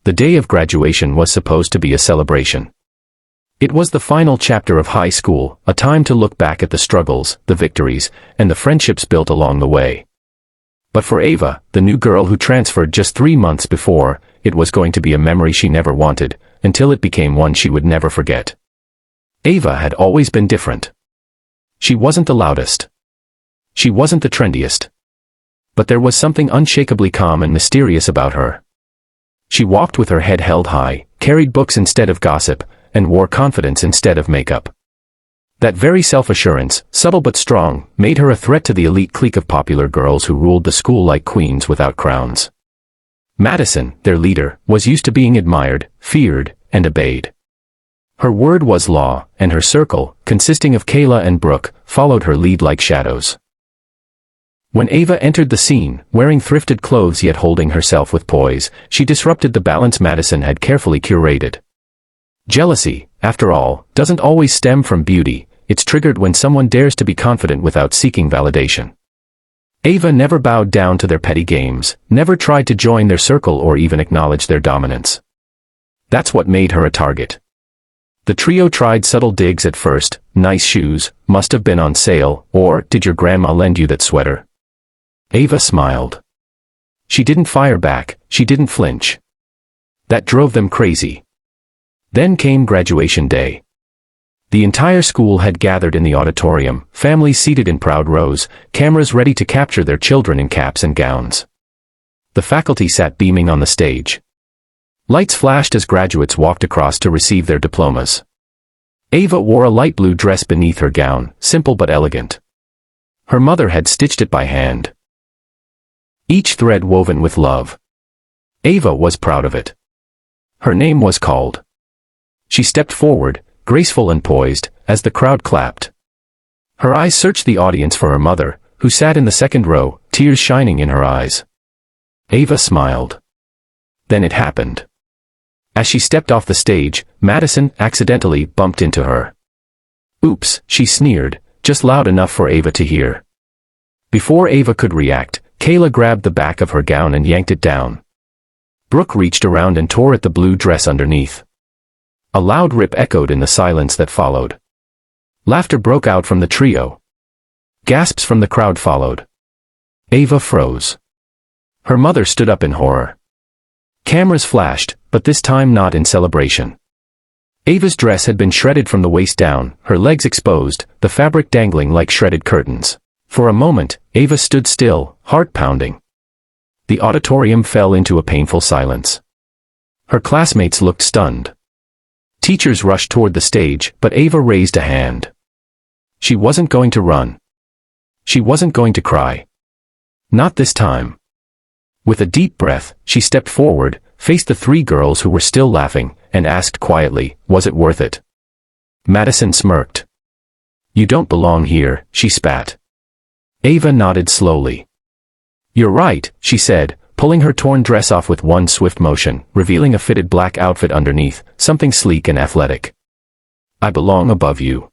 The day of graduation was supposed to be a celebration. It was the final chapter of high school, a time to look back at the struggles, the victories, and the friendships built along the way. But for Ava, the new girl who transferred just 3 months before, it was going to be a memory she never wanted, until it became one she would never forget. Ava had always been different. She wasn't the loudest. She wasn't the trendiest. But there was something unshakably calm and mysterious about her. She walked with her head held high, carried books instead of gossip, and wore confidence instead of makeup. That very self-assurance, subtle but strong, made her a threat to the elite clique of popular girls who ruled the school like queens without crowns. Madison, their leader, was used to being admired, feared, and obeyed. Her word was law, and her circle, consisting of Kayla and Brooke, followed her lead like shadows. When Ava entered the scene, wearing thrifted clothes yet holding herself with poise, she disrupted the balance Madison had carefully curated. Jealousy, after all, doesn't always stem from beauty, it's triggered when someone dares to be confident without seeking validation. Ava never bowed down to their petty games, never tried to join their circle or even acknowledge their dominance. That's what made her a target. The trio tried subtle digs at first: nice shoes, must have been on sale, or did your grandma lend you that sweater? Ava smiled. She didn't fire back, she didn't flinch. That drove them crazy. Then came graduation day. The entire school had gathered in the auditorium, families seated in proud rows, cameras ready to capture their children in caps and gowns. The faculty sat beaming on the stage. Lights flashed as graduates walked across to receive their diplomas. Ava wore a light blue dress beneath her gown, simple but elegant. Her mother had stitched it by hand. Each thread woven with love. Ava was proud of it. Her name was called. She stepped forward, graceful and poised, as the crowd clapped. Her eyes searched the audience for her mother, who sat in the second row, tears shining in her eyes. Ava smiled. Then it happened. As she stepped off the stage, Madison accidentally bumped into her. Oops, she sneered, just loud enough for Ava to hear. Before Ava could react, Kayla grabbed the back of her gown and yanked it down. Brooke reached around and tore at the blue dress underneath. A loud rip echoed in the silence that followed. Laughter broke out from the trio. Gasps from the crowd followed. Ava froze. Her mother stood up in horror. Cameras flashed, but this time not in celebration. Ava's dress had been shredded from the waist down, her legs exposed, the fabric dangling like shredded curtains. For a moment, Ava stood still, heart pounding. The auditorium fell into a painful silence. Her classmates looked stunned. Teachers rushed toward the stage, but Ava raised a hand. She wasn't going to run. She wasn't going to cry. Not this time. With a deep breath, she stepped forward, faced the 3 girls who were still laughing, and asked quietly, was it worth it? Madison smirked. You don't belong here, she spat. Ava nodded slowly. You're right, she said, pulling her torn dress off with one swift motion, revealing a fitted black outfit underneath, something sleek and athletic. I belong above you.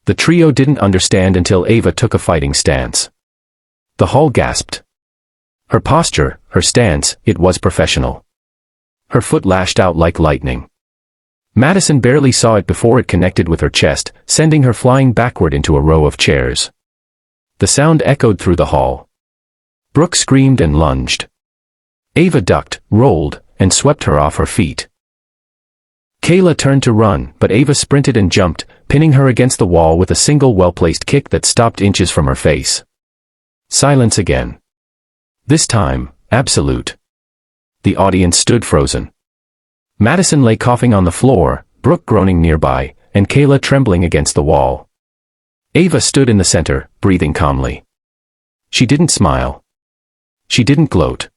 The trio didn't understand until Ava took a fighting stance. The hall gasped. Her posture, her stance, it was professional. Her foot lashed out like lightning. Madison barely saw it before it connected with her chest, sending her flying backward into a row of chairs. The sound echoed through the hall. Brooke screamed and lunged. Ava ducked, rolled, and swept her off her feet. Kayla turned to run, but Ava sprinted and jumped, pinning her against the wall with a single well-placed kick that stopped inches from her face. Silence again. This time, absolute. The audience stood frozen. Madison lay coughing on the floor, Brooke groaning nearby, and Kayla trembling against the wall. Ava stood in the center, breathing calmly. She didn't smile. She didn't gloat.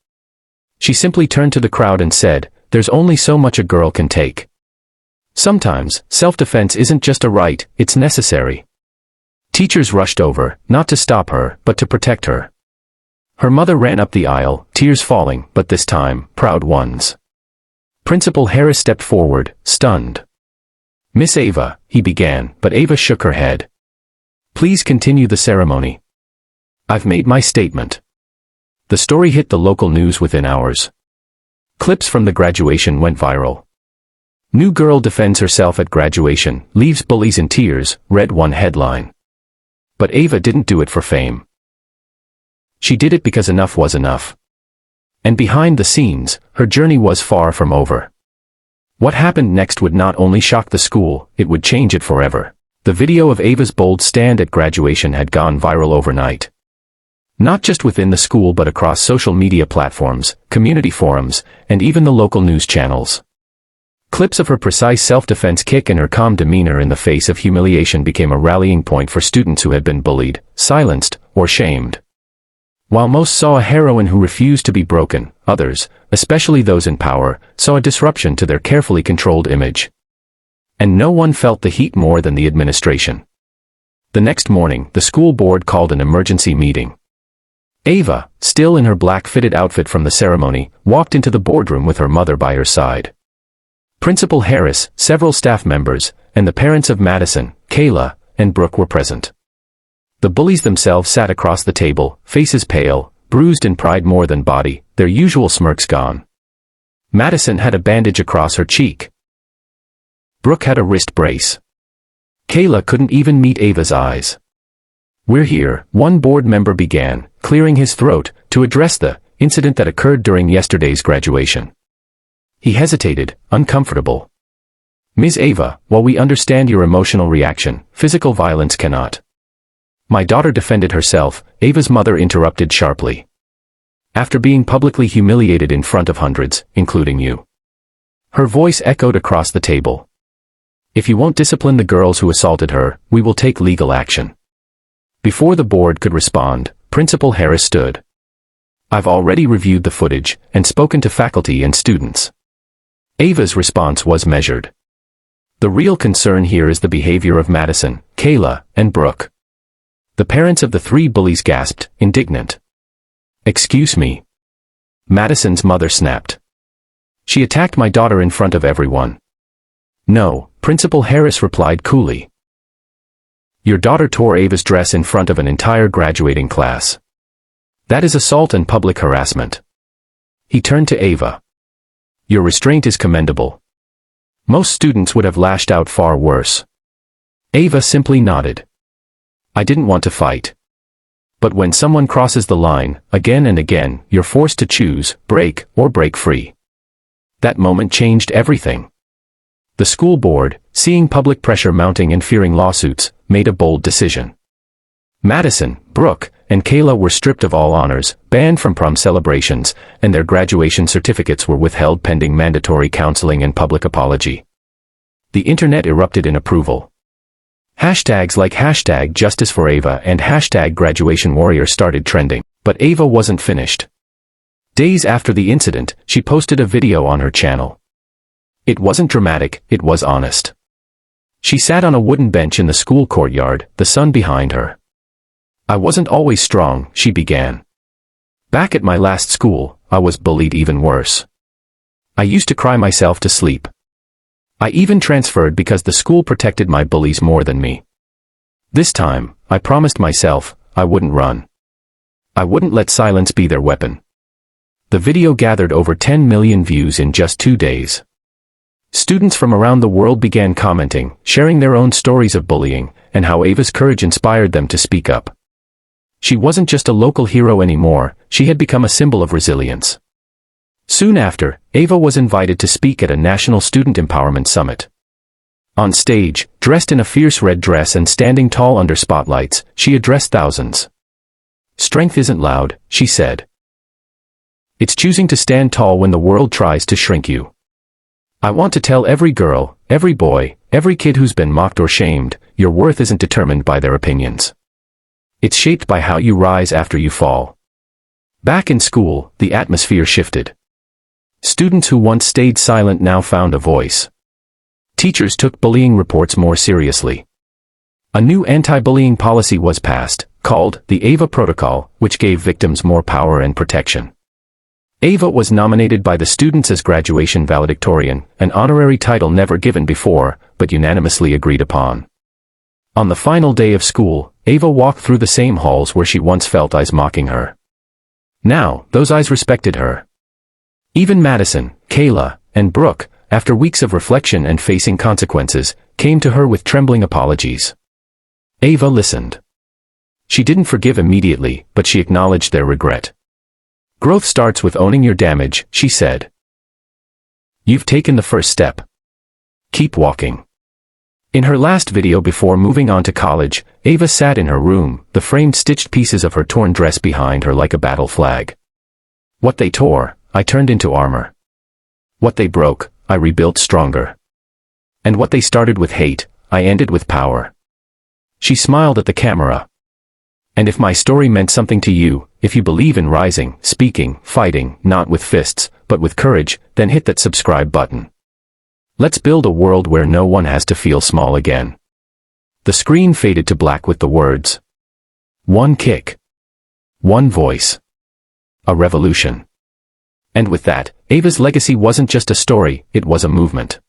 She simply turned to the crowd and said, there's only so much a girl can take. Sometimes, self-defense isn't just a right, it's necessary. Teachers rushed over, not to stop her, but to protect her. Her mother ran up the aisle, tears falling, but this time, proud ones. Principal Harris stepped forward, stunned. Miss Ava, he began, but Ava shook her head. Please continue the ceremony. I've made my statement. The story hit the local news within hours. Clips from the graduation went viral. New girl defends herself at graduation, leaves bullies in tears, read one headline. But Ava didn't do it for fame. She did it because enough was enough. And behind the scenes, her journey was far from over. What happened next would not only shock the school, it would change it forever. The video of Ava's bold stand at graduation had gone viral overnight. Not just within the school but across social media platforms, community forums, and even the local news channels. Clips of her precise self-defense kick and her calm demeanor in the face of humiliation became a rallying point for students who had been bullied, silenced, or shamed. While most saw a heroine who refused to be broken, others, especially those in power, saw a disruption to their carefully controlled image. And no one felt the heat more than the administration. The next morning, the school board called an emergency meeting. Ava, still in her black fitted outfit from the ceremony, walked into the boardroom with her mother by her side. Principal Harris, several staff members, and the parents of Madison, Kayla, and Brooke were present. The bullies themselves sat across the table, faces pale, bruised in pride more than body, their usual smirks gone. Madison had a bandage across her cheek. Brooke had a wrist brace. Kayla couldn't even meet Ava's eyes. "We're here," one board member began, clearing his throat, to address the incident that occurred during yesterday's graduation. He hesitated, uncomfortable. "Ms. Ava, while we understand your emotional reaction, physical violence cannot." "My daughter defended herself," Ava's mother interrupted sharply. "After being publicly humiliated in front of hundreds, including you." Her voice echoed across the table. "If you won't discipline the girls who assaulted her, we will take legal action." Before the board could respond, Principal Harris stood. "I've already reviewed the footage and spoken to faculty and students." Ava's response was measured. "The real concern here is the behavior of Madison, Kayla, and Brooke." The parents of the three bullies gasped, indignant. "Excuse me." Madison's mother snapped. "She attacked my daughter in front of everyone." "No," Principal Harris replied coolly. "Your daughter tore Ava's dress in front of an entire graduating class. That is assault and public harassment." He turned to Ava. "Your restraint is commendable. Most students would have lashed out far worse." Ava simply nodded. "I didn't want to fight. But when someone crosses the line, again and again, you're forced to choose, break, or break free." That moment changed everything. The school board, seeing public pressure mounting and fearing lawsuits, made a bold decision. Madison, Brooke, and Kayla were stripped of all honors, banned from prom celebrations, and their graduation certificates were withheld pending mandatory counseling and public apology. The internet erupted in approval. Hashtags like #JusticeForAva and #GraduationWarrior started trending, but Ava wasn't finished. Days after the incident, she posted a video on her channel. It wasn't dramatic, it was honest. She sat on a wooden bench in the school courtyard, the sun behind her. "I wasn't always strong," she began. "Back at my last school, I was bullied even worse. I used to cry myself to sleep. I even transferred because the school protected my bullies more than me. This time, I promised myself, I wouldn't run. I wouldn't let silence be their weapon." The video gathered over 10 million views in just 2 days. Students from around the world began commenting, sharing their own stories of bullying, and how Ava's courage inspired them to speak up. She wasn't just a local hero anymore, she had become a symbol of resilience. Soon after, Ava was invited to speak at a national student empowerment summit. On stage, dressed in a fierce red dress and standing tall under spotlights, she addressed thousands. "Strength isn't loud," she said. "It's choosing to stand tall when the world tries to shrink you. I want to tell every girl, every boy, every kid who's been mocked or shamed, your worth isn't determined by their opinions. It's shaped by how you rise after you fall." Back in school, the atmosphere shifted. Students who once stayed silent now found a voice. Teachers took bullying reports more seriously. A new anti-bullying policy was passed, called the Ava Protocol, which gave victims more power and protection. Ava was nominated by the students as graduation valedictorian, an honorary title never given before, but unanimously agreed upon. On the final day of school, Ava walked through the same halls where she once felt eyes mocking her. Now, those eyes respected her. Even Madison, Kayla, and Brooke, after weeks of reflection and facing consequences, came to her with trembling apologies. Ava listened. She didn't forgive immediately, but she acknowledged their regret. "Growth starts with owning your damage," she said. "You've taken the first step. Keep walking." In her last video before moving on to college, Ava sat in her room, the framed stitched pieces of her torn dress behind her like a battle flag. "What they tore, I turned into armor. What they broke, I rebuilt stronger. And what they started with hate, I ended with power." She smiled at the camera. "And if my story meant something to you, if you believe in rising, speaking, fighting, not with fists, but with courage, then hit that subscribe button. Let's build a world where no one has to feel small again." The screen faded to black with the words, "One kick. One voice. A revolution." And with that, Ava's legacy wasn't just a story, it was a movement.